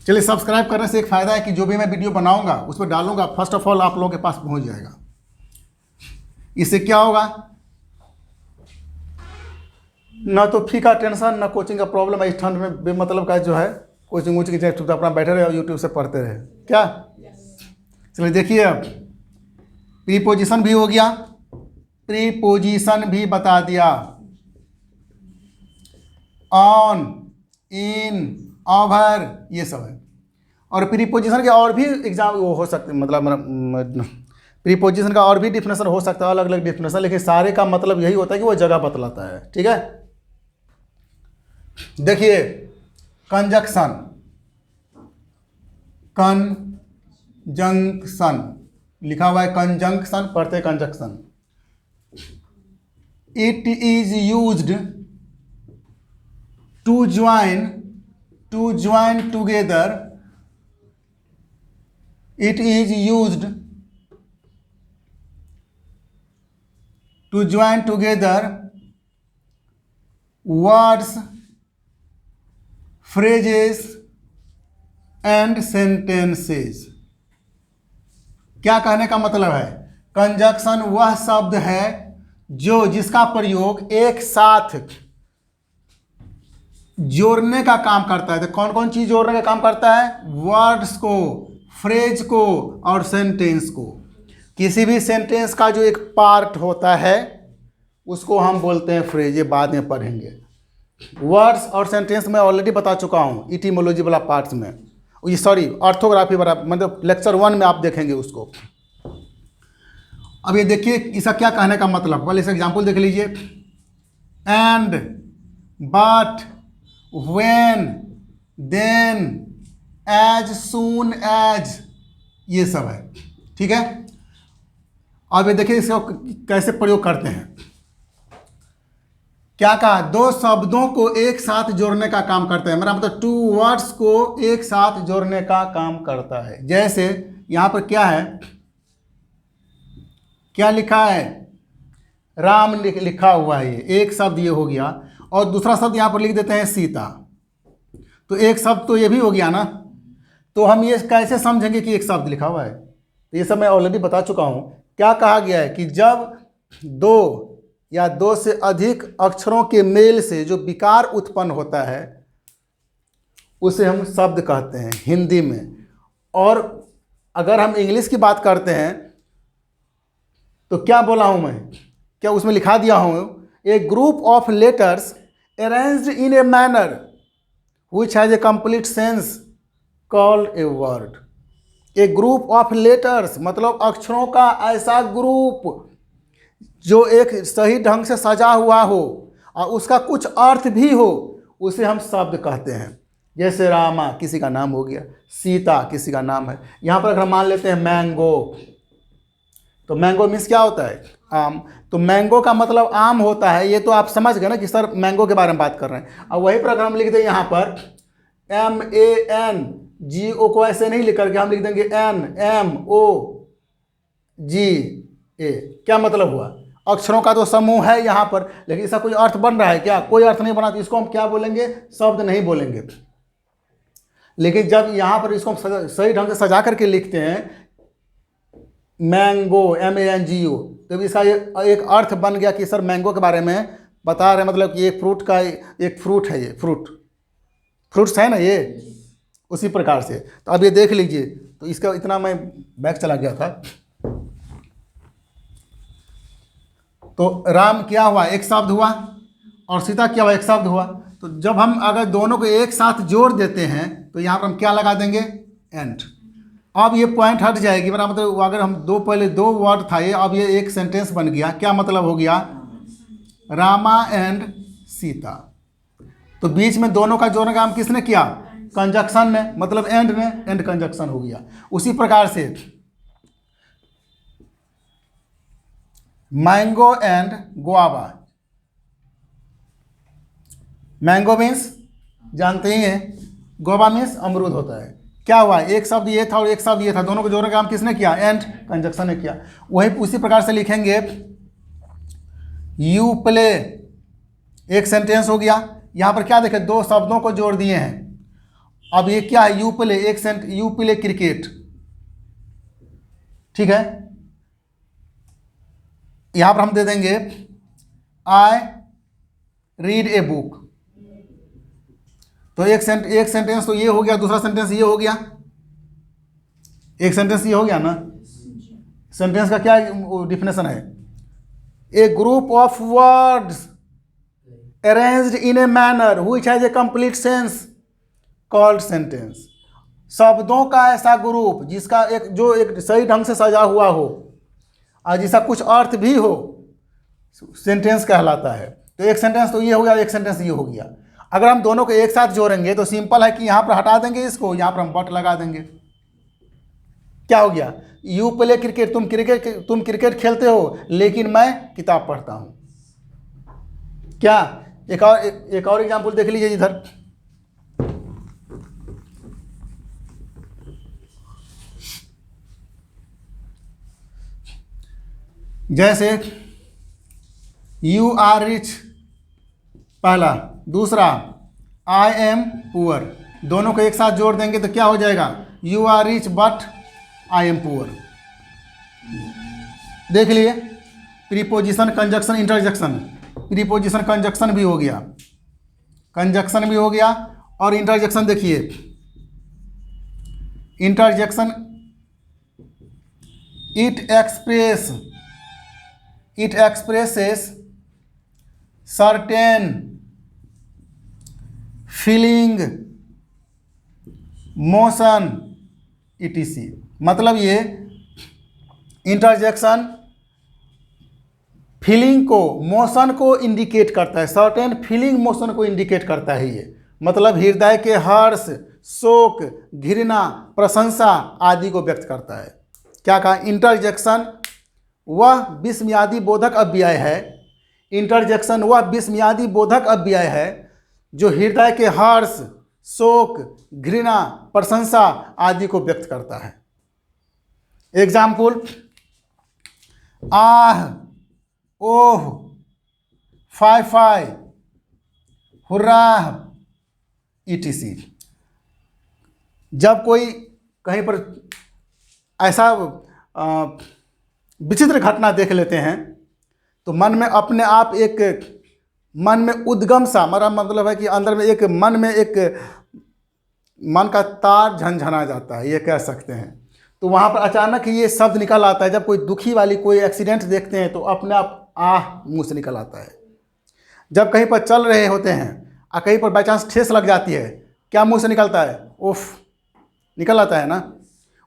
चलिए, सब्सक्राइब करने से एक फ़ायदा है कि जो भी मैं वीडियो बनाऊंगा उस पर डालूंगा, फर्स्ट ऑफ ऑल आप लोगों के पास पहुंच जाएगा। इससे क्या होगा, ना तो फी का टेंशन, ना कोचिंग का प्रॉब्लम है। इस ठंड में बेमतलब का जो है कोचिंग वोचिंग के चुपचाप अपना बैठे रहे और यूट्यूब से पढ़ते रहे क्या। चलिए देखिए, अब प्रीपोजिशन भी हो गया, प्रीपोजिशन भी बता दिया। ऑन, इन, ओवर, ये सब है। और प्रीपोजिशन के और भी एग्जाम वो हो सकते, मतलब प्रीपोजिशन का और भी डिफिनेशन हो सकता है, अलग अलग डिफिनेशन, लेकिन सारे का मतलब यही होता है कि वो जगह बतलाता है। ठीक है, देखिए कंजक्शन, कंजंक्शन लिखा हुआ है, कंजंक्शन पढ़ते conjunction. It is used to join together, it is used to join together words, phrases and sentences। क्या कहने का मतलब है, कंजक्शन वह शब्द है जिसका प्रयोग एक साथ जोड़ने का काम करता है। तो कौन कौन चीज जोड़ने का काम करता है, वर्ड्स को, फ्रेज को और सेंटेंस को। किसी भी सेंटेंस का जो एक पार्ट होता है उसको हम बोलते हैं फ्रेज, ये बाद में पढ़ेंगे। वर्ड्स और सेंटेंस में ऑलरेडी बता चुका हूँ इटीमोलॉजी वाला पार्ट्स में, ये सॉरी ऑर्थोग्राफी वाला, मतलब लेक्चर 1 में आप देखेंगे उसको। अब ये देखिए इसका क्या कहने का मतलब, पहले इस एग्जाम्पल देख लीजिए। And, but, when, then, as soon as, ये सब है। ठीक है, अब ये देखिए इसको कैसे प्रयोग करते हैं। क्या कहा, दो शब्दों को एक साथ जोड़ने का काम करता है, मेरा मतलब टू वर्ड्स को एक साथ जोड़ने का काम करता है। जैसे यहां पर क्या है, क्या लिखा है, राम लिखा हुआ है, ये एक शब्द ये हो गया, और दूसरा शब्द यहां पर लिख देते हैं सीता, तो एक शब्द तो ये भी हो गया ना। तो हम ये कैसे समझेंगे कि एक शब्द लिखा हुआ है, तो ये सब मैं ऑलरेडी बता चुका हूं। क्या कहा गया है कि जब दो या दो से अधिक अक्षरों के मेल से जो विकार उत्पन्न होता है उसे हम शब्द कहते हैं हिंदी में। और अगर हम इंग्लिश की बात करते हैं तो क्या बोला हूं मैं, क्या उसमें लिखा दिया हूं, a group of letters arranged in a manner which has a complete sense called a word. A group of letters मतलब अक्षरों का ऐसा ग्रुप जो एक सही ढंग से सजा हुआ हो और उसका कुछ अर्थ भी हो, उसे हम शब्द कहते हैं। जैसे रामा किसी का नाम हो गया, सीता किसी का नाम है। यहाँ पर अगर हम मान लेते हैं मैंगो, तो मैंगो मीन्स क्या होता है, आम। तो मैंगो का मतलब आम होता है, ये तो आप समझ गए ना कि सर मैंगो के बारे में बात कर रहे हैं। और वही पर हम लिख दें यहाँ पर MANGO को ऐसे नहीं लिख करके हम लिख देंगे NMOGA। क्या मतलब हुआ, अक्षरों का तो समूह है यहाँ पर, लेकिन इसका कोई अर्थ बन रहा है क्या, कोई अर्थ नहीं बना, तो इसको हम क्या बोलेंगे, शब्द नहीं बोलेंगे। लेकिन जब यहाँ पर इसको हम सही ढंग से सजा करके लिखते हैं मैंगो MANGO, तो इसका एक अर्थ बन गया कि सर मैंगो के बारे में बता रहे हैं, मतलब कि एक फ्रूट का एक फ्रूट है, ये फ्रूट्स है ना ये, उसी प्रकार से। तो अब ये देख लीजिए, तो इसका इतना मैं बैक चला गया था। तो राम क्या हुआ, एक शब्द हुआ, और सीता क्या हुआ, एक शब्द हुआ। तो जब हम अगर दोनों को एक साथ जोड़ देते हैं तो यहाँ पर हम क्या लगा देंगे, एंड। अब ये पॉइंट हट जाएगी, मेरा मतलब अगर हम पहले दो वर्ड था ये, अब ये एक सेंटेंस बन गया। क्या मतलब हो गया, रामा एंड सीता। तो बीच में दोनों का जोड़ने का काम किसने किया, कंजक्शन ने, मतलब एंड ने, एंड कंजक्शन हो गया। उसी प्रकार से mango and guava, mango means जानते ही हैं, गुआवा मीन्स अमरूद होता है। क्या हुआ, एक शब्द ये था और एक शब्द ये था, दोनों को जोड़ने का काम किसने किया, एंड कंजक्शन ने किया। वही उसी प्रकार से लिखेंगे यू प्ले, एक सेंटेंस हो गया। यहाँ पर क्या देखें, दो शब्दों को जोड़ दिए हैं। अब ये क्या है, you play, you play cricket, ठीक है। यहाँ पर हम दे देंगे आई रीड ए बुक। तो एक सेंटेंस तो ये हो गया, दूसरा सेंटेंस ये हो गया, एक सेंटेंस ये हो गया ना। सेंटेंस का क्या डिफिनेशन है? A group of words arranged in a manner which has a complete sense called sentence. शब्दों का ऐसा ग्रुप जिसका एक सही ढंग से सजा हुआ हो और जिसका कुछ अर्थ भी हो, सेंटेंस कहलाता है। तो एक सेंटेंस तो ये हो गया, एक सेंटेंस ये हो गया। अगर हम दोनों को एक साथ जोड़ेंगे तो सिंपल है कि यहाँ पर हटा देंगे इसको, यहाँ पर हम बट लगा देंगे। क्या हो गया? यू प्ले क्रिकेट, तुम क्रिकेट खेलते हो लेकिन मैं किताब पढ़ता हूँ। क्या? एक और एग्जाम्पल देख लीजिए इधर। जैसे यू आर रिच पहला, दूसरा आई एम पुअर, दोनों को एक साथ जोड़ देंगे तो क्या हो जाएगा? You are rich but I am poor. देख लिए, preposition, conjunction, interjection. Preposition conjunction भी हो गया, कंजक्शन भी हो गया, और इंटरजेक्शन देखिए, interjection it expresses certain feeling, motion etc। मतलब ये इंटरजेक्शन फीलिंग को, मोशन को इंडिकेट करता है, सर्टेन फीलिंग मोशन को इंडिकेट करता है ये। मतलब हृदय के हर्ष, शोक, घृणा, प्रशंसा आदि को व्यक्त करता है। क्या कहा? इंटरजेक्शन वह विस्मयादि बोधक अव्यय है, इंटरजेक्शन वह विस्मयादि बोधक अव्यय है जो हृदय के हर्ष, शोक, घृणा, प्रशंसा आदि को व्यक्त करता है। एग्जाम्पल, आह, ओह, फाय फाय, हुर्राह etc। जब कोई कहीं पर ऐसा विचित्र घटना देख लेते हैं तो मन में अपने आप एक मन में उद्गम सा, मेरा मतलब है कि अंदर में एक मन में एक मन का तार झनझना जाता है, ये कह सकते हैं। तो वहाँ पर अचानक ही ये शब्द निकल आता है। जब कोई दुखी वाली कोई एक्सीडेंट देखते हैं तो अपने आप आह मुंह से निकल आता है। जब कहीं पर चल रहे होते हैं और कहीं पर बाई चांस ठेस लग जाती है, क्या मुंह से निकलता है? उफ, निकल आता है ना।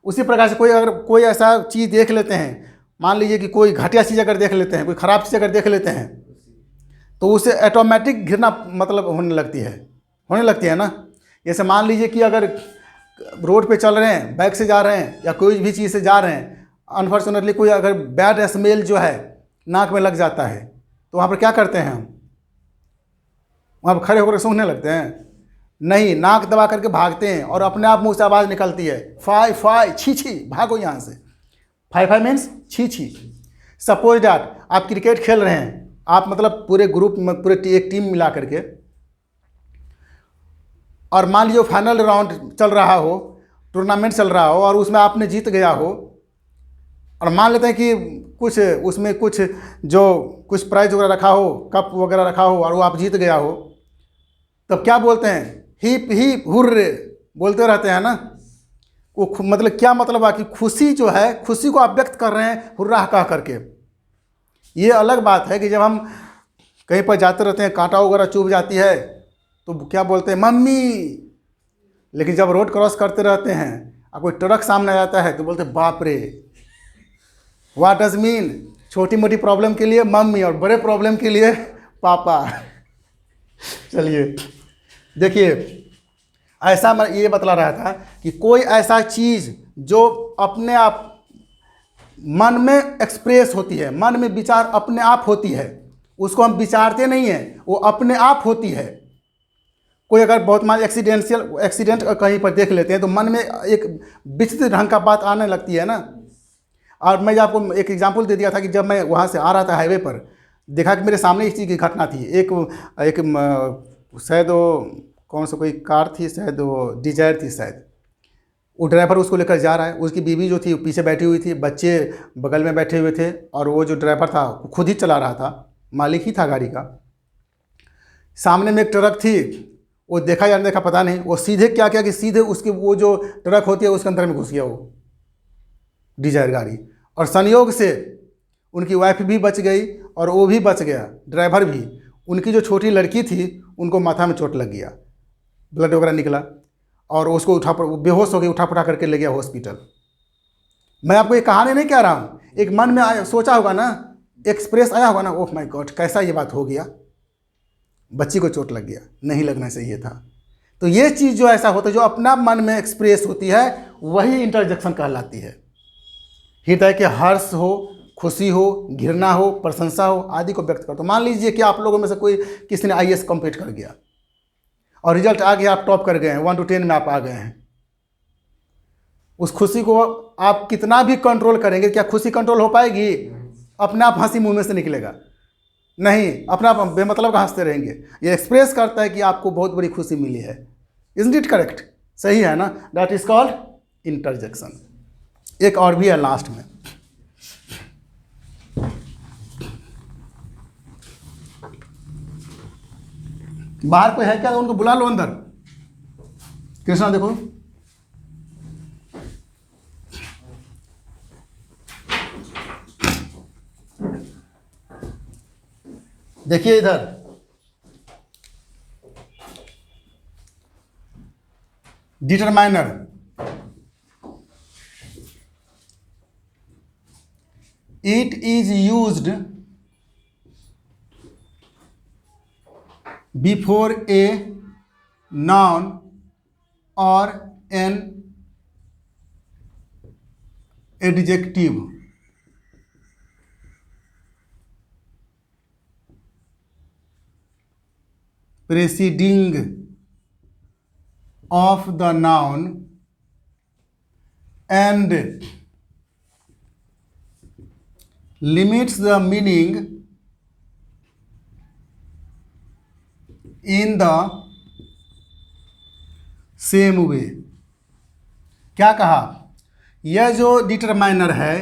उसी प्रकार से अगर कोई ऐसा चीज़ देख लेते हैं, मान लीजिए कि कोई घटिया चीज़ अगर देख लेते हैं, कोई ख़राब चीज़ अगर देख लेते हैं, तो उसे ऑटोमेटिक घृणा मतलब होने लगती है ना। जैसे मान लीजिए कि अगर रोड पे चल रहे हैं, बाइक से जा रहे हैं या कोई भी चीज़ से जा रहे हैं, अनफॉर्चुनेटली कोई अगर बैड स्मेल जो है नाक में लग जाता है, तो वहाँ पर क्या करते हैं हम? वहाँ पर खड़े होकर सूंघने लगते हैं? नहीं, नाक दबा करके भागते हैं और अपने आप मुंह से आवाज़ निकलती है, फाय फाय, छी छी, भागो यहाँ से। फाय फाय मीन्स छी छी। सपोज डैट आप क्रिकेट खेल रहे हैं, आप मतलब पूरे ग्रुप में, पूरे एक टीम मिला करके, और मान लीजिए फाइनल राउंड चल रहा हो, टूर्नामेंट चल रहा हो और उसमें आपने जीत गया हो, और मान लेते हैं कि कुछ उसमें कुछ प्राइज वगैरह रखा हो, कप वगैरह रखा हो, और वो आप जीत गया हो, तब क्या बोलते हैं? हिप हिप हुर्रे बोलते रहते हैं ना। वो मतलब क्या मतलब है कि खुशी जो है, खुशी को आप व्यक्त कर रहे हैं हुर्राह कह करके। ये अलग बात है कि जब हम कहीं पर जाते रहते हैं, कांटा वगैरह चुभ जाती है, तो क्या बोलते हैं? मम्मी। लेकिन जब रोड क्रॉस करते रहते हैं और कोई ट्रक सामने आ जाता है तो बोलते हैं बाप रे। What does mean? छोटी मोटी प्रॉब्लम के लिए मम्मी और बड़े प्रॉब्लम के लिए पापा। चलिए देखिए, ऐसा मैं ये बतला रहा था कि कोई ऐसा चीज़ जो अपने आप मन में एक्सप्रेस होती है, मन में विचार अपने आप होती है, उसको हम विचारते नहीं हैं, वो अपने आप होती है। कोई अगर बहुत मान एक्सीडेंट कहीं पर देख लेते हैं तो मन में एक विचित्र ढंग का बात आने लगती है ना। और मैं आपको एक एग्जांपल दे दिया था कि जब मैं वहाँ से आ रहा था हाईवे पर, देखा कि मेरे सामने इस चीज़ की घटना थी। एक शायद वो कौन सा कोई कार थी, शायद वो डिजायर थी शायद। वो ड्राइवर उसको लेकर जा रहा है, उसकी बीवी जो थी पीछे बैठी हुई थी, बच्चे बगल में बैठे हुए थे, और वो जो ड्राइवर था वो खुद ही चला रहा था, मालिक ही था गाड़ी का। सामने में एक ट्रक थी, वो देखा या नहीं देखा पता नहीं, वो सीधे क्या किया कि सीधे उसकी वो जो ट्रक होती है उसके अंदर में घुस गया वो डिजायर गाड़ी, और संयोग से उनकी वाइफ भी बच गई और वो भी बच गया, ड्राइवर भी। उनकी जो छोटी लड़की थी उनको माथा में चोट लग गया, ब्लड वगैरह निकला, और उसको बेहोश हो गई, उठा पुठा करके ले गया हॉस्पिटल। मैं आपको ये कहानी नहीं कह रहा हूँ, एक मन में आया, सोचा होगा ना, एक्सप्रेस आया होगा ना, ओह माय गॉड कैसा ये बात हो गया, बच्ची को चोट लग गया, नहीं लगना चाहिए था। तो ये चीज़ जो ऐसा होता है, जो अपना मन में एक्सप्रेस होती है, वही इंटरजेक्शन कहलाती है। हृदय के हर्ष हो, खुशी हो, घृणा हो, प्रशंसा हो आदि को व्यक्त करते हो। मान लीजिए कि आप लोगों में से कोई किसी ने IAS कंप्लीट कर गया और रिजल्ट आ गया, आप टॉप कर गए हैं, 1 to 10 में आप आ गए हैं। उस खुशी को आप कितना भी कंट्रोल करेंगे, क्या खुशी कंट्रोल हो पाएगी? अपने आप हंसी मुंह में से निकलेगा नहीं, अपना आप बेमतलब का हंसते रहेंगे। ये एक्सप्रेस करता है कि आपको बहुत बड़ी खुशी मिली है। Isn't it correct? सही है ना? That is called interjection. एक और भी है लास्ट में, बाहर कोई है क्या? उनको बुला लो अंदर। कृष्णा देखो, देखिए इधर, determiner. It is used before a noun और an adjective. preceding of the noun and limits the meaning in the same way। क्या कहा? यह जो डिटरमाइनर है,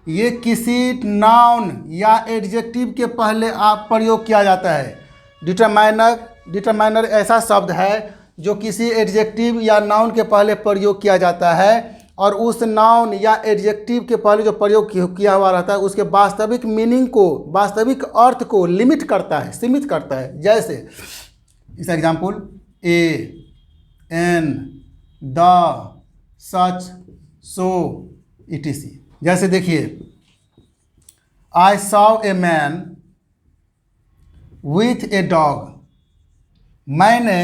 ये किसी नाउन या एडजेक्टिव के पहले आप प्रयोग किया जाता है। डिटरमाइनर ऐसा शब्द है जो किसी एडजेक्टिव या नाउन के पहले प्रयोग किया जाता है, और उस नाउन या एडजेक्टिव के पहले जो प्रयोग किया हुआ रहता है उसके वास्तविक मीनिंग को, वास्तविक अर्थ को लिमिट करता है, सीमित करता है। जैसे इस example, a, an, the, such, so, etc। जैसे देखिए, I saw a man with a dog. मैंने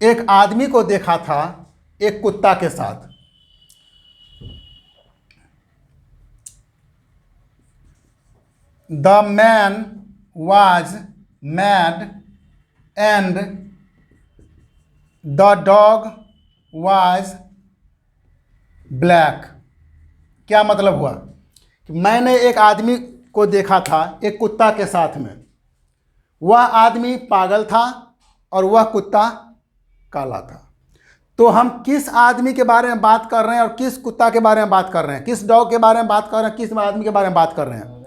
एक आदमी को देखा था एक कुत्ता के साथ। The man was mad and the dog was black. क्या मतलब हुआ कि मैंने एक आदमी को देखा था एक कुत्ता के साथ में, वह आदमी पागल था और वह कुत्ता काला था। तो हम किस आदमी के बारे में बात कर रहे हैं और किस कुत्ता के बारे में बात कर रहे हैं, किस डॉग के बारे में बात कर रहे हैं, किस आदमी के बारे में बात कर रहे हैं?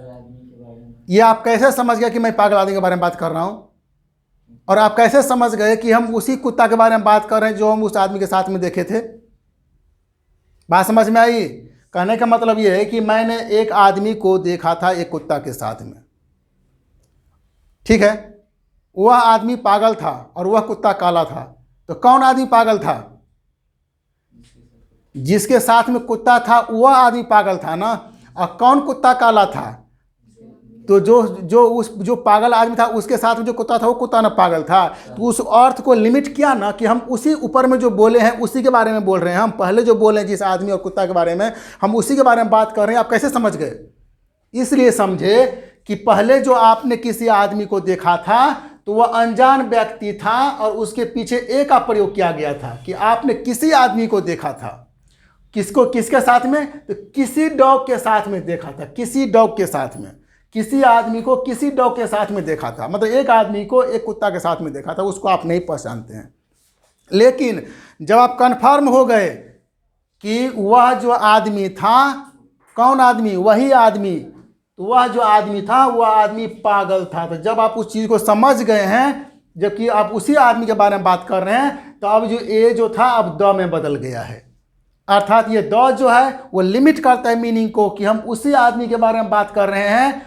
ये आप कैसे समझ गए कि मैं पागल आदमी के बारे में बात कर रहा हूँ? और आप कैसे समझ गए कि हम उसी कुत्ता के बारे में बात कर रहे हैं जो हम उस आदमी के साथ में देखे थे? बात समझ में आई? कहने का मतलब ये है कि मैंने एक आदमी को देखा था एक कुत्ता के साथ में, ठीक है? वह आदमी पागल था और वह कुत्ता काला था। तो कौन आदमी पागल था? जिसके साथ में कुत्ता था वह आदमी पागल था ना। और कौन कुत्ता काला था? तो जो पागल आदमी था उसके साथ में जो कुत्ता था वो कुत्ता ना पागल था। तो उस अर्थ को लिमिट किया ना कि हम उसी ऊपर में जो बोले हैं उसी के बारे में बोल रहे हैं। हम पहले जो बोले हैं जिस आदमी और कुत्ता के बारे में, हम उसी के बारे में बात कर रहे हैं। आप कैसे समझ गए? इसलिए समझे कि पहले जो आपने किसी आदमी को देखा था तो वह अनजान व्यक्ति था और उसके पीछे ए का प्रयोग किया गया था कि आपने किसी आदमी को देखा था। किसको? किसके साथ में? तो किसी डॉग के साथ में देखा था, किसी डॉग के साथ में। किसी आदमी को किसी डॉग के साथ में देखा था, मतलब एक आदमी को एक कुत्ता के साथ में देखा था। उसको आप नहीं पहचानते हैं। लेकिन जब आप कन्फर्म हो गए कि वह जो आदमी था, कौन आदमी? वही आदमी तो वह जो आदमी था वह आदमी पागल था। तो जब आप उस चीज़ को समझ गए हैं, जबकि आप उसी आदमी के बारे में बात कर रहे हैं, तो अब जो ए जो था अब द में बदल गया है। अर्थात ये द जो है वो लिमिट करता है मीनिंग को, कि हम उसी आदमी के बारे में बात कर रहे हैं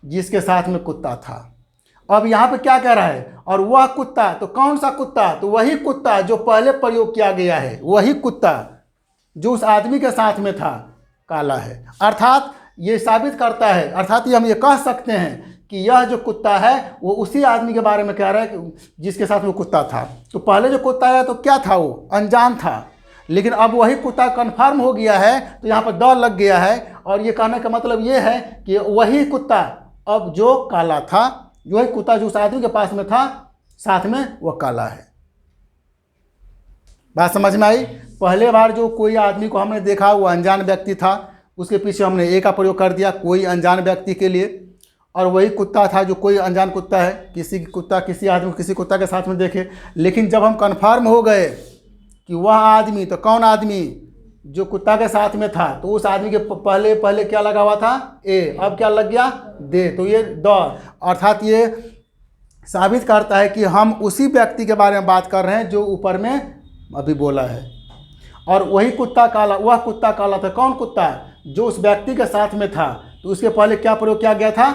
जिसके साथ में कुत्ता था। अब यहाँ पे क्या कह रहा है, और वह कुत्ता, तो कौन सा कुत्ता, तो वही कुत्ता जो पहले प्रयोग किया गया है, वही कुत्ता जो उस आदमी के साथ में था काला है। अर्थात ये साबित करता है, अर्थात ये हम ये कह सकते हैं कि यह जो कुत्ता है वो उसी आदमी के बारे में कह रहा है जिसके साथ वो कुत्ता था। तो पहले जो कुत्ता है तो क्या था, वो अनजान था, लेकिन अब वही कुत्ता कन्फर्म हो गया है, तो यहाँ पर द लग गया है। और ये कहने का मतलब ये है कि वही कुत्ता अब जो काला था, वही कुत्ता जो उस आदमी के पास में था साथ में वो काला है। बात समझ में आई। पहले बार जो कोई आदमी को हमने देखा वो अनजान व्यक्ति था, उसके पीछे हमने ए का प्रयोग कर दिया कोई अनजान व्यक्ति के लिए, और वही कुत्ता था जो कोई अनजान कुत्ता है, किसी आदमी किसी कुत्ता के साथ में देखे। लेकिन जब हम कन्फर्म हो गए कि वह आदमी, तो कौन आदमी, जो कुत्ता के साथ में था, तो उस आदमी के पहले क्या लगा हुआ था, ए, अब क्या लग गया, दे, तो ये द। अर्थात ये साबित करता है कि हम उसी व्यक्ति के बारे में बात कर रहे हैं जो ऊपर में अभी बोला है। और वही कुत्ता काला, वह कुत्ता काला था, कौन कुत्ता, जो उस व्यक्ति के साथ में था, तो उसके पहले क्या प्रयोग किया गया था,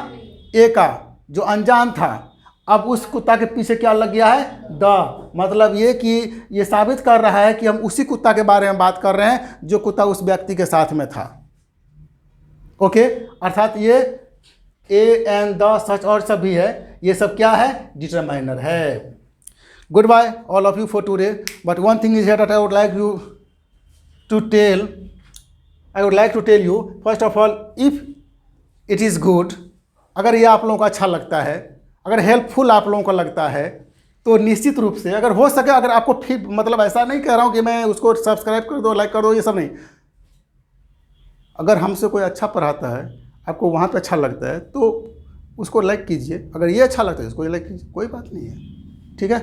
ए का, जो अनजान था। अब उस कुत्ता के पीछे क्या लग गया है, द। मतलब ये कि ये साबित कर रहा है कि हम उसी कुत्ता के बारे में बात कर रहे हैं जो कुत्ता उस व्यक्ति के साथ में था। ओके, अर्थात ये ए एंड द, सच और सभी है, ये सब क्या है, डिटरमाइनर है। Good bye all of you for today, but one thing is here that I would like to tell you first of all, if it is good, अगर ये आप लोगों को अच्छा लगता है, अगर हेल्पफुल आप लोगों को लगता है, तो निश्चित रूप से अगर हो सके, अगर आपको ठीक, मतलब ऐसा नहीं कह रहा हूँ कि मैं उसको सब्सक्राइब कर दो, लाइक कर दो, ये सब नहीं। अगर हमसे कोई अच्छा पढ़ाता है, आपको वहाँ पे अच्छा लगता है, तो उसको लाइक कीजिए। अगर ये अच्छा लगता है उसको लाइक कीजिए, कोई बात नहीं है, ठीक है।